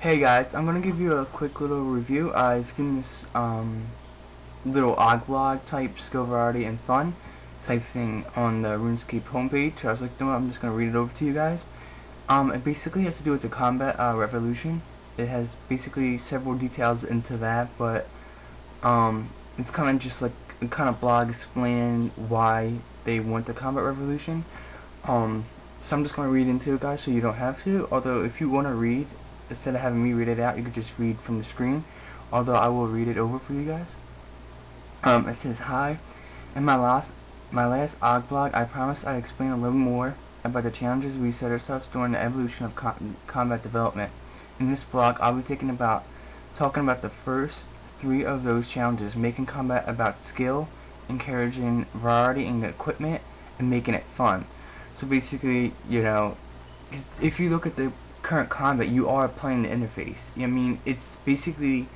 Hey guys, I'm gonna give you a quick little review. I've seen this little oglog type skill variety and fun type thing on the Runescape homepage. So I was like, no, I'm just gonna read it over to you guys. It basically has to do with the combat revolution. It has basically several details into that, but it's kind of just like a kind of blog explaining why they want the combat revolution. So I'm just gonna read into it, guys, so you don't have to. Although if you want to read, instead of having me read it out, you could just read from the screen. Although I will read it over for you guys. It says, "Hi, in my last OG blog, I promised I'd explain a little more about the challenges we set ourselves during the evolution of combat development. In this blog, I'll be talking about the first three of those challenges: making combat about skill, encouraging variety in the equipment, and making it fun." So basically, if you look at the current combat, you are playing the interface. I mean, it's basically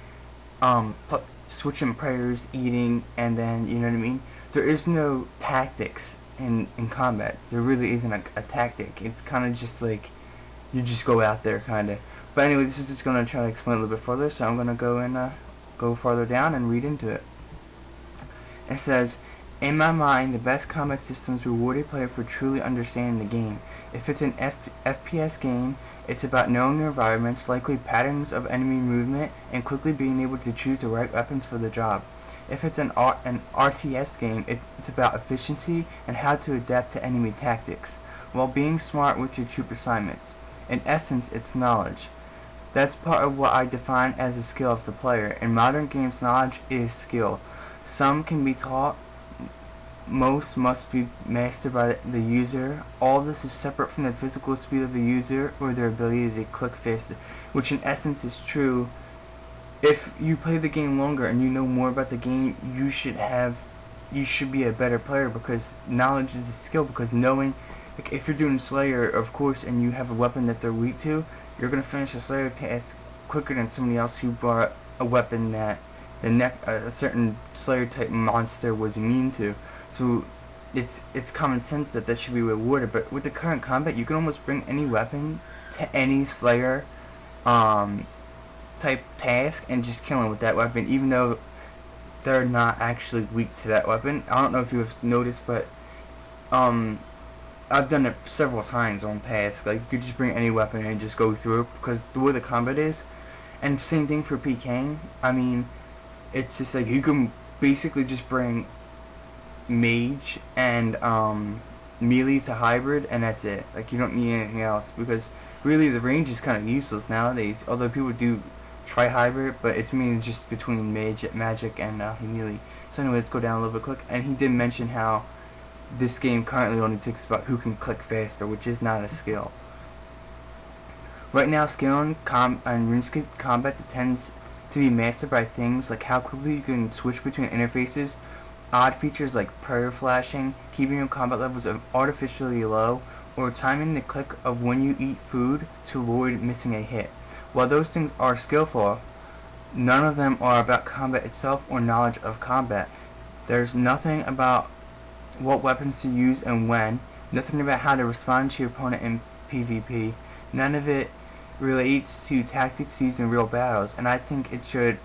switching prayers, eating, and then, you know what I mean? There is no tactics in combat. There really isn't a tactic. It's kind of just like you just go out there, kind of. But anyway, this is just going to try to explain a little bit further, so I'm going to go and go farther down and read into it. It says, "In my mind, the best combat systems reward a player for truly understanding the game. If it's an FPS game, it's about knowing your environments, likely patterns of enemy movement, and quickly being able to choose the right weapons for the job. If it's an RTS game, it's about efficiency and how to adapt to enemy tactics, while being smart with your troop assignments. In essence, it's knowledge. That's part of what I define as a skill of the player. In modern games, knowledge is skill. Some can be taught, most must be mastered by the user. All this is separate from the physical speed of the user or their ability to click faster," which in essence is true. If you play the game longer and you know more about the game, you should be a better player, because knowledge is a skill. Because knowing, like, if you're doing Slayer, of course, and you have a weapon that they're weak to, you're gonna finish the Slayer task quicker than somebody else who brought a weapon that a certain Slayer type monster was immune to. So it's common sense that should be rewarded. But with the current combat, you can almost bring any weapon to any Slayer type task and just kill him with that weapon, even though they're not actually weak to that weapon. I don't know if you have noticed, but I've done it several times on tasks. Like, you could just bring any weapon and just go through it, because the way the combat is. And same thing for PKing. I mean, it's just like you can basically just bring mage and melee to hybrid, and that's it. Like, you don't need anything else, because really the range is kind of useless nowadays. Although people do try hybrid, but it's mainly just between magic and melee. So anyway, let's go down a little bit quick. And he did mention how this game currently only takes about who can click faster, which is not a skill. Right now, skill in RuneScape combat tends to be mastered by things like how quickly you can switch between interfaces, odd features like prayer flashing, keeping your combat levels artificially low, or timing the click of when you eat food to avoid missing a hit. While those things are skillful, none of them are about combat itself or knowledge of combat. There's nothing about what weapons to use and when, nothing about how to respond to your opponent in PvP. None of it relates to tactics used in real battles, and I think it should.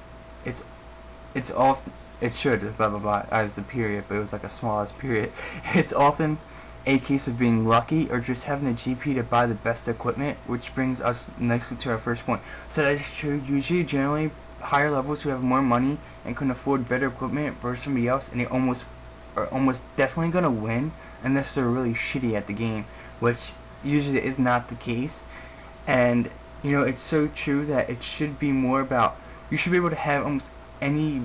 It should, blah blah blah, as the period, but it was like a small as period. It's often a case of being lucky or just having the GP to buy the best equipment, which brings us nicely to our first point. So that is true. Usually, generally, higher levels who have more money and can afford better equipment versus somebody else, and they are almost definitely gonna win unless they're really shitty at the game, which usually is not the case. And it's so true that it should be more about, you should be able to have almost any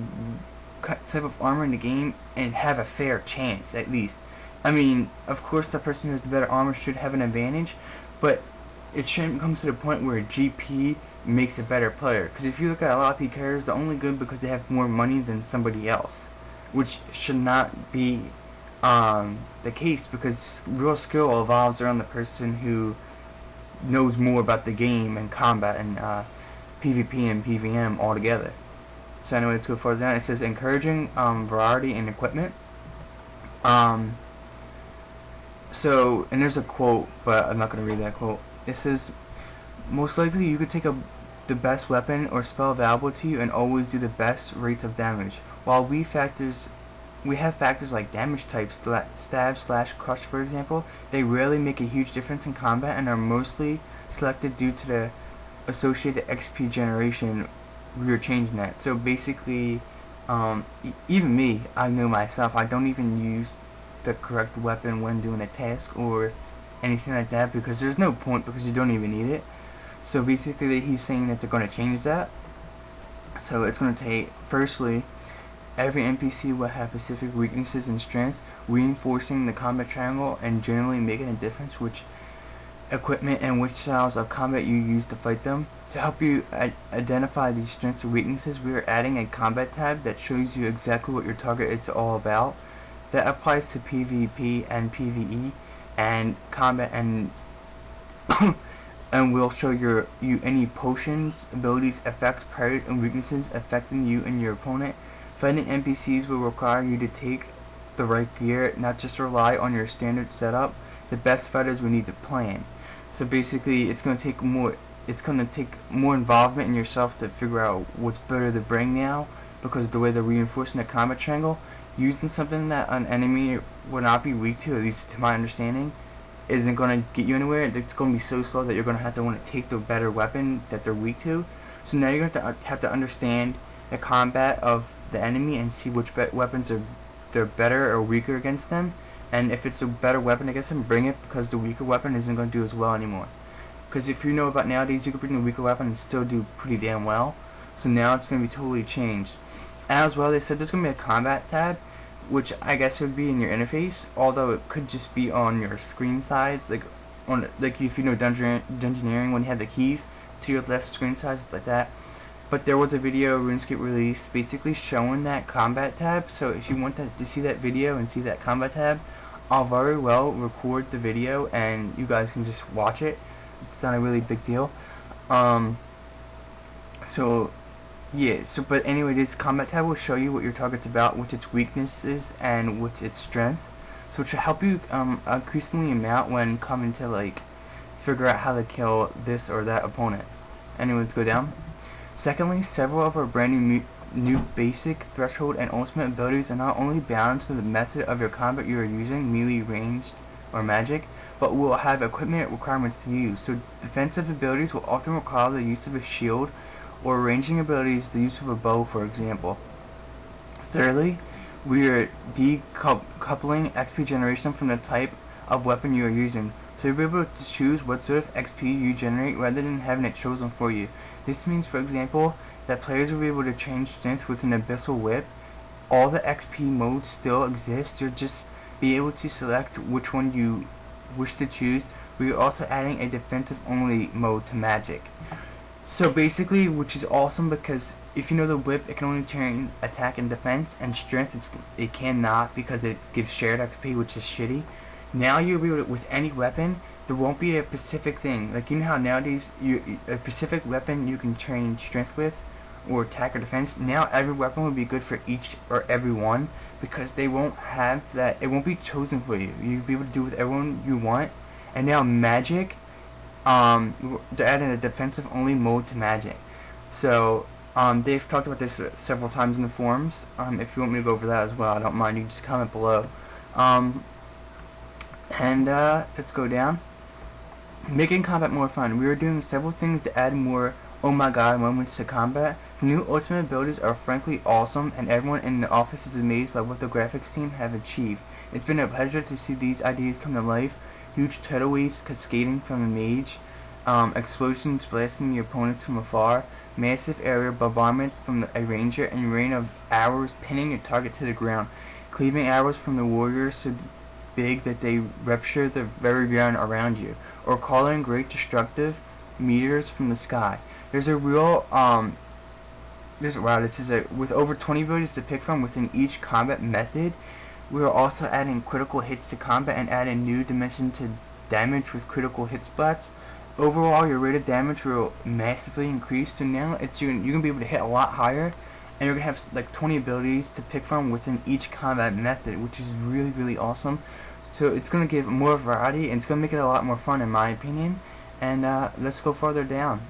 type of armor in the game and have a fair chance, at least. I mean, of course, the person who has the better armor should have an advantage, but it shouldn't come to the point where GP makes a better player. Because if you look at a lot of PKers, they're only good because they have more money than somebody else, which should not be the case, because real skill evolves around the person who knows more about the game and combat and PvP and PvM altogether. So anyway, let's go further down. It says encouraging variety in equipment. So, and there's a quote, but I'm not going to read that quote. It says, "Most likely you could take a the best weapon or spell available to you and always do the best rates of damage. While we have factors like damage types, stab, slash, crush for example, they rarely make a huge difference in combat and are mostly selected due to the associated XP generation we are changing that. So basically, even me, I know myself, I don't even use the correct weapon when doing a task or anything like that because there's no point because you don't even need it. So basically he's saying that they're going to change that. So it's going to take, firstly, every NPC will have specific weaknesses and strengths, reinforcing the combat triangle and generally making a difference which equipment and which styles of combat you use to fight them. To help you identify these strengths or weaknesses, we are adding a combat tab that shows you exactly what your target is all about. That applies to PvP and PvE and combat and and will show you any potions, abilities, effects, parries, and weaknesses affecting you and your opponent. Fighting NPCs will require you to take the right gear, not just rely on your standard setup. The best fighters will need to plan. So basically, it's going to take more involvement in yourself to figure out what's better to bring now, because the way they're reinforcing the combat triangle, using something that an enemy would not be weak to, at least to my understanding, isn't going to get you anywhere. It's going to be so slow that you're going to want to take the better weapon that they're weak to. So now you're going to have to understand the combat of the enemy and see which weapons they're better or weaker against them. And if it's a better weapon against them, bring it, because the weaker weapon isn't going to do as well anymore. Because if you know about nowadays, you can bring the weaker weapon and still do pretty damn well. So now it's going to be totally changed. As well, they said there's going to be a combat tab, which I guess would be in your interface, although it could just be on your screen sides, like if you know Dungeoneering, when you have the keys to your left screen sides, it's like that. But there was a video Runescape released basically showing that combat tab, so if you want to see that video and see that combat tab, I'll very well record the video and you guys can just watch it. It's not a really big deal. But anyway, this combat tab will show you what your target's about, which its weaknesses and which its strengths. So it should help you increasingly amount when coming to like figure out how to kill this or that opponent. Anyway, let's go down. Secondly, several of our brand new basic, threshold, and ultimate abilities are not only bound to the method of your combat you are using, melee, ranged, or magic, but will have equipment requirements to use. So defensive abilities will often require the use of a shield, or ranging abilities the use of a bow, for example. Thirdly, we are decoupling XP generation from the type of weapon you are using, so you'll be able to choose what sort of XP you generate rather than having it chosen for you. This means, for example, that players will be able to change strength with an abyssal whip. All the XP modes still exist, you'll just be able to select which one you wish to choose. We are also adding a defensive only mode to magic. So basically, which is awesome, because if you know the whip, it can only turn attack and defense, and strength it cannot, because it gives shared XP, which is shitty. Now you'll be able to, with any weapon, there won't be a specific thing. Like, you know how nowadays a specific weapon you can train strength with, or attack or defense. Now every weapon will be good for each or every one, because they won't have that. It won't be chosen for you. You'll be able to do with everyone you want. And now magic, they're adding a defensive only mode to magic. So they've talked about this several times in the forums. If you want me to go over that as well, I don't mind. You can just comment below. Let's go down. Making combat more fun. We are doing several things to add more oh my god moments to combat. The new ultimate abilities are frankly awesome, and everyone in the office is amazed by what the graphics team have achieved. It's been a pleasure to see these ideas come to life. Huge tidal waves cascading from the mage, explosions blasting the opponents from afar, massive area bombardments from a ranger, and rain of arrows pinning your target to the ground, cleaving arrows from the warriors so big that they rupture the very ground around you, or calling great destructive meteors from the sky. There's a real with over 20 abilities to pick from within each combat method. We are also adding critical hits to combat and add a new dimension to damage with critical hit splats. Overall, your rate of damage will massively increase, so now you're gonna be able to hit a lot higher, and you're gonna have like 20 abilities to pick from within each combat method, which is really, really awesome. So it's gonna give more variety, and it's gonna make it a lot more fun, in my opinion. And let's go farther down.